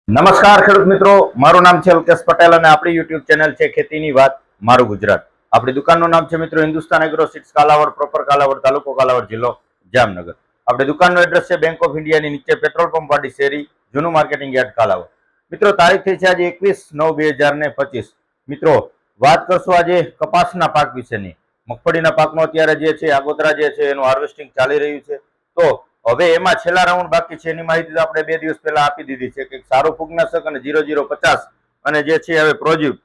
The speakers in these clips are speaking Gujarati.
નમસ્કાર ખેડૂત મિત્રો, મારું નામ છે અલ્કેશ પટેલ અને આપણી યુટ્યુબ ચેનલ છે ખેતીની વાત મારું ગુજરાત. આપણી દુકાનનું નામ છે મિત્રો Hindustan agro seeds Kalavad, proper Kalavad, તાલુકો કાલાવડ, જિલ્લો જામનગર. આપણી દુકાનનું એડ્રેસ છે બેંક ઓફ ઇન્ડિયાની નીચે પેટ્રોલ પંપ વાળી શેરી, જૂનું માર્કેટિંગ યાર્ડ કાલાવડ. મિત્રો તારીખ થઈ છે આજે 21/9/2025. મિત્રો વાત કરશું આજે કપાસના પાક વિશેની. મગફળીના પાકનો અત્યારે જે છે આગોતરા જે છે એનું હાર્વેસ્ટિંગ ચાલી રહ્યું છે. તો હવે એમાં છેલ્લા રાઉન્ડ બાકી છે એની માહિતી આપણે 2 દિવસ પહેલા આપી દીધી છે કે સારું ફૂગનાશક અને 0050 અને જે છે હવે પ્રોજ્યુબ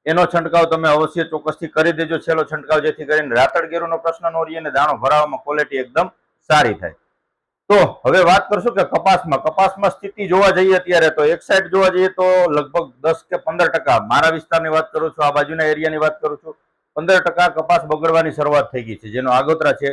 એનો છંટકાવ તમે અવશ્ય ચોક્કસથી કરી દેજો. છેલ્લો છંટકાવ જેથી કરીને રાતડગીરુનો પ્રશ્ન ન રહે અને દાણો ભરાવામાં ક્વોલિટી એકદમ સારી થાય. તો હવે વાત કરશું કે કપાસમાં સ્થિતિ જોવા જઈએ અત્યારે તો એક સાઈડ જોવા જઈએ તો લગભગ 10 કે 15%, મારા વિસ્તારની વાત કરું છું, આ બાજુના એરિયાની વાત કરું છું, 15% કપાસ બગડવાની શરૂઆત થઈ ગઈ છે. જેનો આગોતરા છે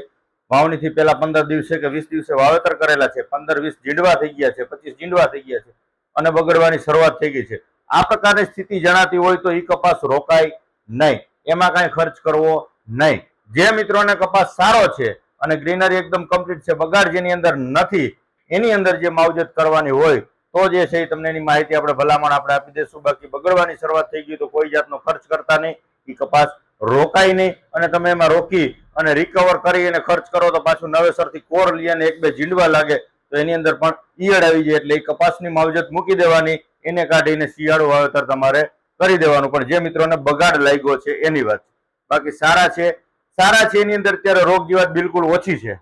વાવણીથી પહેલા 15 દિવસે કે 20 દિવસે વાવેતર કરેલા છે, 15-20 જીંડવા થઈ ગયા છે, 25 જીંડવા થઈ ગયા છે અને બગડવાની શરૂઆત થઈ ગઈ છે. આ પ્રકારની સ્થિતિ જણાતી હોય તો ઈ કપાસ રોકાય નહીં, એમાં કાંઈ ખર્ચ કરવો નહીં. જે મિત્રોને કપાસ સારો છે અને ગ્રીનરી એકદમ કમ્પ્લીટ છે, બગાડ જેની અંદર નથી, એની અંદર જે માવજત કરવાની હોય તો જે છે તમને એની માહિતી આપણે ભલામણ આપણે આપી દઈશું. બાકી બગડવાની શરૂઆત થઈ ગઈ તો કોઈ જાતનો ખર્ચ કરતા નહીં, એ કપાસ રોકાય નહીં અને તમે એમાં રોકી અને રિકવર કરી અને ખર્ચ કરો તો પાછું નવેસરથી કોર લઈ અને 1-2 જીંડવા લાગે તો એની અંદર પણ ઈયળ આવી જાય એટલે એ કપાસની માવજત મૂકી દેવાની, એને કાઢીને શિયાળુ વાવેતર તમારે કરી દેવાનું. પણ જે મિત્રોને બગાડ લાગ્યો છે એની વાત. બાકી સારા છે એની અંદર અત્યારે રોગ જીવાત બિલકુલ ઓછી છે,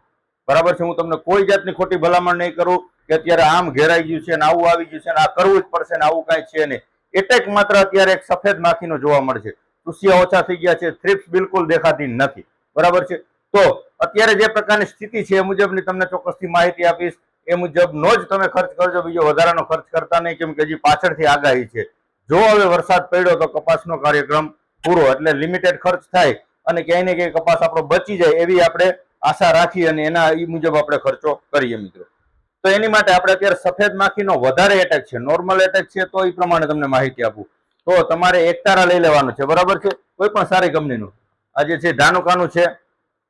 બરાબર છે. હું તમને કોઈ જાતની ખોટી ભલામણ નહીં કરું કે અત્યારે આમ ઘેરાઈ ગયું છે ને આવું આવી ગયું છે ને આ કરવું જ પડશે ને આવું કાંઈ છે નહીં. એટેક માત્ર અત્યારે એક સફેદ માખીનો જોવા મળશે, ચૂસિયા ઓછા થઈ ગયા છે, થ્રિપ્સ બિલકુલ દેખાતી નથી, બરાબર છે. તો અત્યારે જે પ્રકારની સ્થિતિ છે એ મુજબની તમને ચોક્કસથી માહિતી આપીશ. એ મુજબનો જ તમે ખર્ચ કરજો, બીજો વધારાનો ખર્ચ કરતા નહીં, કેમ કે હજી પાછળથી આગાહી છે. જો હવે વરસાદ પડ્યો તો કપાસનો કાર્યક્રમ પૂરો, એટલે લિમિટેડ ખર્ચ થાય અને ક્યાંય ને ક્યાંય કપાસ આપણો બચી જાય એવી આપણે આશા રાખી અને એના એ મુજબ આપણે ખર્ચો કરીએ મિત્રો. તો એની માટે આપણે અત્યારે સફેદ માખીનો વધારે એટેક છે, નોર્મલ એટેક છે તો એ પ્રમાણે તમને માહિતી આપું. તો તમારે એકતારા લઈ લેવાનું છે, બરાબર છે, કોઈ પણ સારી કંપનીનું. આજે છે ધાનુકાનું છે,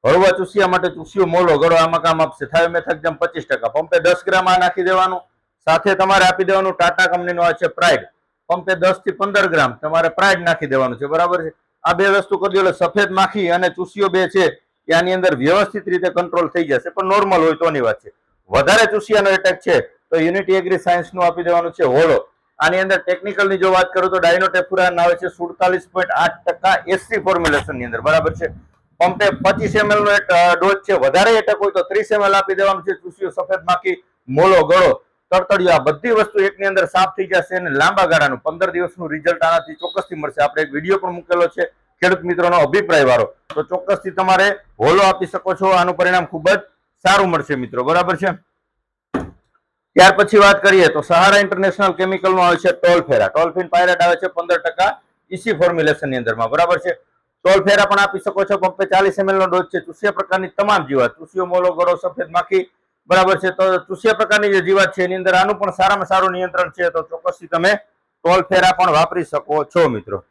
હળવા ચૂસિયા માટે ચૂસિયો મોલો ગળો આમાં કામ આપશે. થાયોમેથાક્ઝમ 25%, પંપે 10 ગ્રામ આ નાખી દેવાનું. સાથે તમારે આપી દેવાનું ટાટા કંપનીનો આ છે પ્રાઇડ, પંપે 10 થી 15 ગ્રામ તમારે પ્રાઇડ નાખી દેવાનું છે, બરાબર છે. આ બે વસ્તુ કરી દો એટલે સફેદ માખી અને ચૂસિયો બે છે એ આની અંદર વ્યવસ્થિત રીતે કંટ્રોલ થઈ જશે. પણ નોર્મલ હોય તોની વાત છે. વધારે ચૂસિયાનો એટેક છે તો યુનિટી એગ્રી સાયન્સનું આપી દેવાનું છે હોળો. આની અંદર ટેકનિકલની જો વાત કરું તો ડાયનોટેફુરાન આવે છે 47.8% એસસી ફોર્મ્યુલેશનની અંદર, બરાબર છે. પંપે 25 ml નો એક ડોઝ છે, વધારે એટેક હોય તો 30 ml આપી દેવાનું છે. ચૂસિયો, સફેદ માખી, મોલો ગળો, તડતડિયો, આ બધી વસ્તુ એકની અંદર સાફ થઈ જશે અને લાંબા ગાળાનું 15 દિવસનું રિઝલ્ટ આનાથી ચોક્કસથી મળશે. આપણે એક વિડીયો પણ મૂકેલો છે ખેડૂત મિત્રોનો અભિપ્રાય વાળો, તો ચોક્કસથી તમારે હોલો આપી શકો છો. આનું પરિણામ ખૂબ જ સારું મળશે મિત્રો, બરાબર છે. ત્યાર પછી વાત કરીએ તો સહારા ઇન્ટરનેશનલ કેમિકલ નો આવે છે ટોલફેરા, ટોલફિન પાયરેટ આવે છે 15% ઈસી ફોર્મ્યુલેશન ની અંદરમાં, બરાબર છે. ટોલફેરા પણ આપી શકો છો, પંપે 40 ml નો ડોઝ છે. ચૂસિયા પ્રકારની તમામ જીવાત, ચૂસિયો, મોલો ગળો, સફેદ માખી, બરાબર છે. તો ચૂસિયા પ્રકારની જે જીવાત છે એની અંદર આનું પણ સારામાં સારું નિયંત્રણ છે, તો ચોક્કસથી તમે ટોલફેરા પણ વાપરી શકો છો મિત્રો.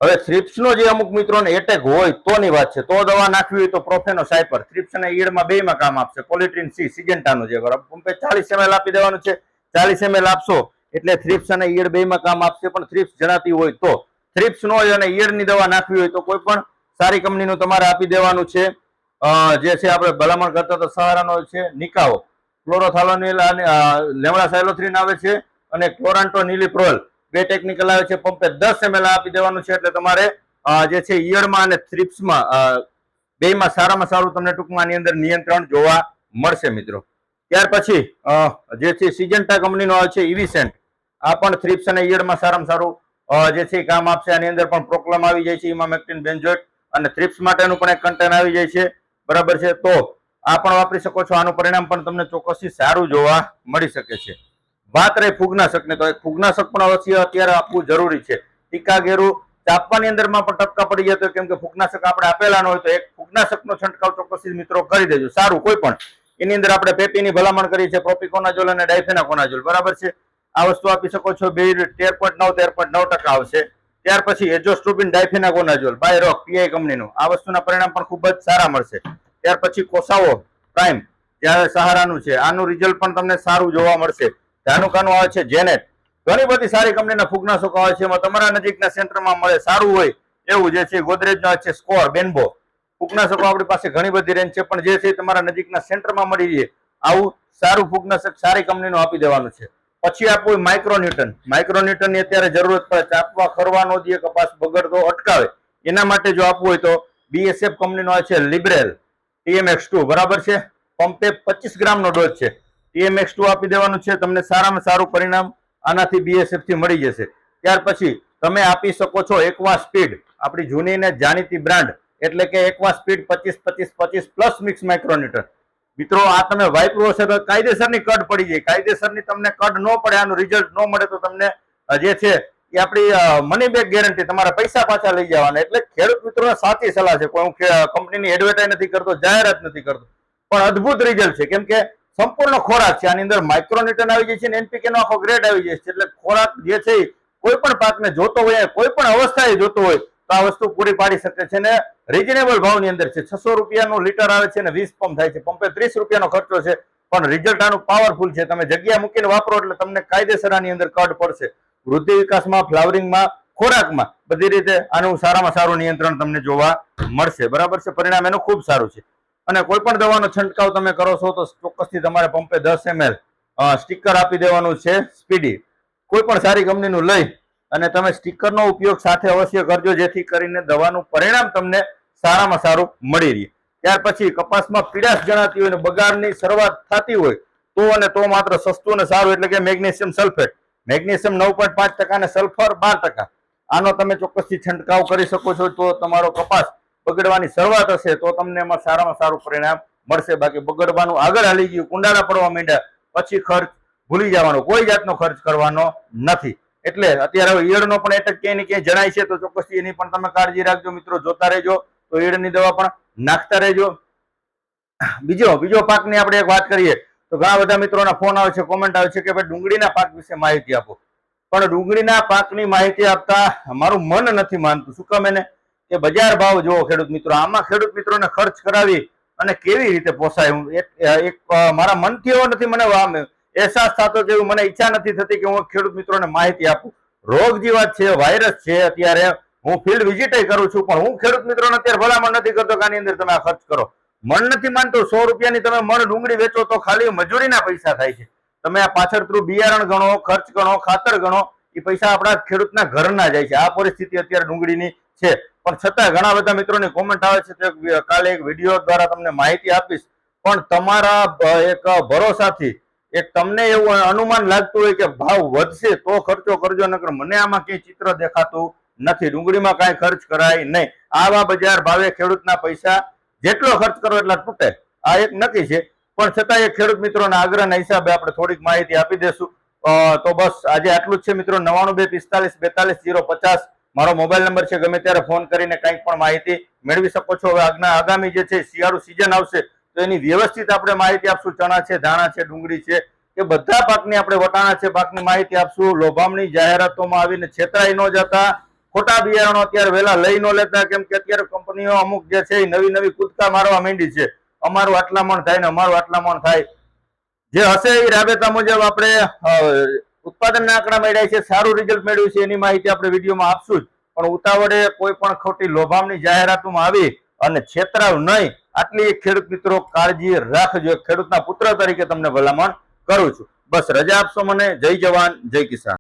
હવે થ્રિપ્સનો જે અમુક મિત્રોને એટેક હોય તોની વાત છે, તો દવા નાખવી હોય તો પ્રોફેનો સાયપર, થ્રિપ્સ અને ઈયળમાં બેયમાં કામ આપશે. કોલિટ્રીન સી સિજેન્ટાનું છે, બરાબર. પંપે 40 ml આપી દેવાનું છે. 40 ml આપશો એટલે થ્રિપ્સ અને ઈયળ બેયમાં કામ આપશે. પણ થ્રિપ્સ જણાતી હોય તો, થ્રિપ્સ નો હોય અને ઈયળની દવા નાખવી હોય તો કોઈ પણ સારી કંપનીનું તમારે આપી દેવાનું છે. જે છે આપણે ભલામણ કરતા તો સહારાનો છે નિકાઓ, ક્લોરોથાલોનિલ, લેમડા સાયલોથ્રીન આવે છે અને ક્લોરાન્ટો નિલિપ્રોલ, બે ટેકનિકલ આવે છે. પંપે 10 ml આપી દેવાનું છે. એટલે તમારે જે છે ઈયળમાં અને થ્રિપ્સમાં બેયમાં સારામાં સારું તમને ટૂંકમાં આની અંદર નિયંત્રણ જોવા મળશે મિત્રો. ત્યાર પછી જે છે સિજન્ટા કંપનીનો આવે છે ઇવિસેન્ટ, આ પણ થ્રિપ્સ અને ઈયળમાં સારામાં સારું જે છે કામ આપશે. આની અંદર પણ પ્રોક્લમ આવી જાય છે, ઇમામેક્ટિન બેન્ઝોએટ, અને થ્રિપ્સ માટેનું પણ એક કન્ટેન્ટ આવી જાય છે, બરાબર છે. તો આ પણ વાપરી શકો છો. આનું પરિણામ પણ તમને ચોક્કસથી સારું જોવા મળી શકે છે. વાત રહી ફૂગનાશકની, તો એક ફૂગનાશક પણ અવશ્ય અત્યારે આપવું જરૂરી છે. ટીકા ગેરું ચાપવાની અંદરમાં પણ ટપકા પડી જાય તો, કેમ કે ફૂગનાશક આપણે આપેલા ન હોય તો એક ફૂગનાશકનો છંટકાવ ચોક્કસથી મિત્રો કરી દેજો, સારું કોઈ પણ. એની અંદર આપણે પેપીની ભલામણ કરીએ છીએ, પ્રોપિકોનાઝોલ અને ડાયફેનાકોનાઝોલ, બરાબર છે. આ વસ્તુ આપી શકો છો. 13.9 આવશે. ત્યાર પછી એઝોસ્ટ્રોબિન ડાયફેનાકોનાઝોલ બાય રોક પીઆઈ કંપનીનું, આ વસ્તુના પરિણામ પણ ખૂબ જ સારા મળશે. ત્યાર પછી કોસાવો પ્રાઇમ, જ્યારે સહારાનું છે, આનું રિઝલ્ટ પણ તમને સારું જોવા મળશે. ધાનુકાનું આવે છે જેનેટ, ઘણી બધી સારી કંપનીના ફૂગનાશકો આવે છે. એમાં તમારા નજીકના સેન્ટરમાં મળે સારું હોય એવું જે છે ગોદરેજનો છે સ્કોર બેનબો ફૂગનાશકો આપણી પાસે ઘણી બધી રેન્જ છે, પણ જે છે તમારા નજીકના સેન્ટરમાં મળી રહે આવું સારું ફૂગનાશક સારી કંપનીનું આપી દેવાનું છે. પછી આપવું માઇક્રોન્યુટન. માઇક્રોન્યુટનની અત્યારે જરૂરત પડે, ચાપવા ખરવાનો જે કપાસ બગડતો અટકાવે એના માટે જો આપવું હોય તો BSF કંપનીનો છે લિબરેલ TMX2 બરાબર છે. પંપે 25 ગ્રામનો ડોઝ છે. TMX2 આપી દેવાનું છે. તમને સારામાં સારું પરિણામ આનાથી BSF થી મળી જશે. ત્યાર પછી તમે આપી શકો છો એક્વા સ્પીડ, આપણી જૂની ને જાણીતી બ્રાન્ડ, એટલે કે એક્વા સ્પીડ 25-25-25 પ્લસ મિક્સ માઇક્રોન્યુટન. મિત્રો આ તમે વાપરો હશે તો કાયદેસરની કડ પડી જાય. કાયદેસરની તમને કડ ન પડે, આનું રિઝલ્ટ ન મળે તો તમને જે છે એ આપણી મની બેક ગેરંટી, તમારા પૈસા પાછા લઈ જવાના. એટલે ખેડૂત મિત્રોને સાચી સલાહ છે. કોઈ હું કંપનીની એડવર્ટાઇઝ નથી કરતો, જાહેરાત નથી કરતો, પણ અદ્ભુત રિઝલ્ટ છે. કેમ કે સંપૂર્ણ ખોરાક છે. આની અંદર માઇક્રોન્યુટન આવી જાય છે ને NPK નો આખો ગ્રેડ આવી જાય છે. એટલે ખોરાક જે છે કોઈ પણ પાકને જોતો હોય, કોઈ પણ અવસ્થાએ જોતો હોય તો આ વસ્તુ પૂરી પાડી શકે છે ને રીઝનેબલ ભાવની અંદર છે. 600 રૂપિયાનું લીટર આવે છે ને 20 પંપ થાય છે. પંપે 30 રૂપિયાનો ખર્ચો છે, પણ રિઝલ્ટ આનું પાવરફુલ છે. તમે જગ્યા મૂકીને વાપરો એટલે તમને કાયદેસર આની અંદર કડ પડશે. વૃદ્ધિ વિકાસમાં, ફ્લાવરિંગમાં, ખોરાકમાં બધી રીતે આનું સારામાં સારું નિયંત્રણ તમને જોવા મળશે. બરાબર છે. પરિણામ એનું ખૂબ સારું છે. અને કોઈ પણ દવાનો છંટકાવ તમે કરો છો તો ચોક્કસથી તમારે પંપે 10 ml સ્ટીકર આપી દેવાનું છે સ્પીડી. કોઈ પણ સારી કંપનીનું લઈ અને તમે સ્ટીકરનો ઉપયોગ સાથે અવશ્ય કરજો, જેથી કરીને દવાનું પરિણામ તમને સારામાં સારું મળી રહે. ત્યાર પછી કપાસમાં પીડાશ જણાતી હોય ને બગાડની શરૂઆત થતી હોય તો અને તો માત્ર સસ્તું અને સારું એટલે કે મેગ્નેશિયમ સલ્ફેટ. મેગ્નેશિયમ 9.5% અને સલ્ફર 12%. આનો તમે ચોક્કસથી છંટકાવ કરી શકો છો. તો તમારો કપાસ બગડવાની શરૂઆત હશે તો તમને એમાં સારામાં સારું પરિણામ મળશે. બાકી બગડવાનું આગળ હાલી ગયું, કુંડાળા પડવા માંડ્યા, પછી ખર્ચ ભૂલી જવાનો, કોઈ જાતનો ખર્ચ કરવાનો નથી. એટલે અત્યારે ઈયળનો પણ એટેક ક્યાંય ને ક્યાંય જણાય છે તો ચોક્કસથી એની પણ તમે કાળજી રાખજો મિત્રો. જોતા રહેજો તો ઈયળની દવા પણ નાખતા રહેજો. બીજો પાકની આપણે એક વાત કરીએ તો ઘણા બધા મિત્રોના ફોન આવે છે, કોમેન્ટ આવે છે કે ભાઈ ડુંગળીના પાક વિશે માહિતી આપો. પણ ડુંગળીના પાકની માહિતી આપતા મારું મન નથી માનતું. શું કામ? એને કે બજાર ભાવ જોવો ખેડૂત મિત્રો. આમાં ખેડૂત મિત્રોને ખર્ચ કરાવી અને કેવી રીતે પોસાય? હું એક મારા મનથી એવો નથી, મને અહેસાસ થતો કે મને ઈચ્છા નથી થતી કે હું ખેડૂત મિત્રોને માહિતી આપું. રોગ જીવાત છે, વાયરસ છે. અત્યારે હું ફિલ્ડ વિઝિટ કરું છું, પણ હું ખેડૂત મિત્રોને અત્યારે ભલામણ નથી કરતો કે આની અંદર તમે આ ખર્ચ કરો. મન નથી માનતો. 100 રૂપિયાની તમે મણ ડુંગળી વેચો તો ખાલી મજૂરીના પૈસા થાય છે. તમે આ પાછળ થ્રુ બિયારણ ગણો, ખર્ચ ગણો, ખાતર ગણો, એ પૈસા આપણા ખેડૂતના ઘરના જાય છે. આ પરિસ્થિતિ અત્યારે ડુંગળીની છે. પણ છતાં ઘણા બધા મિત્રોની કોમેન્ટ આવે છે તો કાલે એક વિડીયો દ્વારા તમને માહિતી આપીશ. પણ તમારા એક ભરોસાથી એક તમને એવું અનુમાન લાગતું હોય કે ભાવ વધશે તો ખર્ચો કરજો, નકર મને આમાં ક્યાંય ચિત્ર દેખાતું નથી. ડુંગળીમાં કાંઈ ખર્ચ કરાય નહીં. આવા બજાર ભાવે ખેડૂતના પૈસા જેટલો ખર્ચ કરો એટલા તૂટે, આ એક નક્કી છે. પણ છતાં એ ખેડૂત મિત્રોના આગ્રહના હિસાબે આપણે થોડીક માહિતી આપી દેશું. તો બસ આજે આટલું જ છે મિત્રો. 9925424050 મારો મોબાઈલ નંબર છે. ગમે ત્યારે ફોન કરીને કંઈક પણ માહિતી મેળવી શકો છો. હવે આગામી જે છે શિયાળુ સિઝન આવશે તો એની વ્યવસ્થિત આપણે માહિતી આપશું. ચણા છે, ધાણા છે, ડુંગળી છે, એ બધા પાકની આપણે વટાણા છે પાકની માહિતી આપશું. લોભામણી જાહેરાતોમાં આવીને છેતરાઈ ન જતા, ખોટા બિયારણો અત્યારે વહેલા લઈ ન લેતા. કેમ કે અત્યારે કંપનીઓ અમુક જે છે એ નવી કૂદકા મારવા માંડી છે. અમારું આટલા મણ થાય ને અમારું આટલા મણ થાય. જે હશે એ રાબેતા મુજબ આપણે ઉત્પાદનના આંકડા મળ્યા છે, સારું રિઝલ્ટ મેળવ્યું છે, એની માહિતી આપણે વિડીયોમાં આપશું જ. પણ ઉતાવળે કોઈ પણ ખોટી લોભામણી જાહેરાતોમાં આવી અને છેતરાવ નહીં, આટલી ખેડૂત મિત્રો કાળજી રાખજો. ખેડૂતના પુત્ર તરીકે તમને ભલામણ કરું છું. બસ રજા આપશો મને. જય જવાન, જય કિસાન.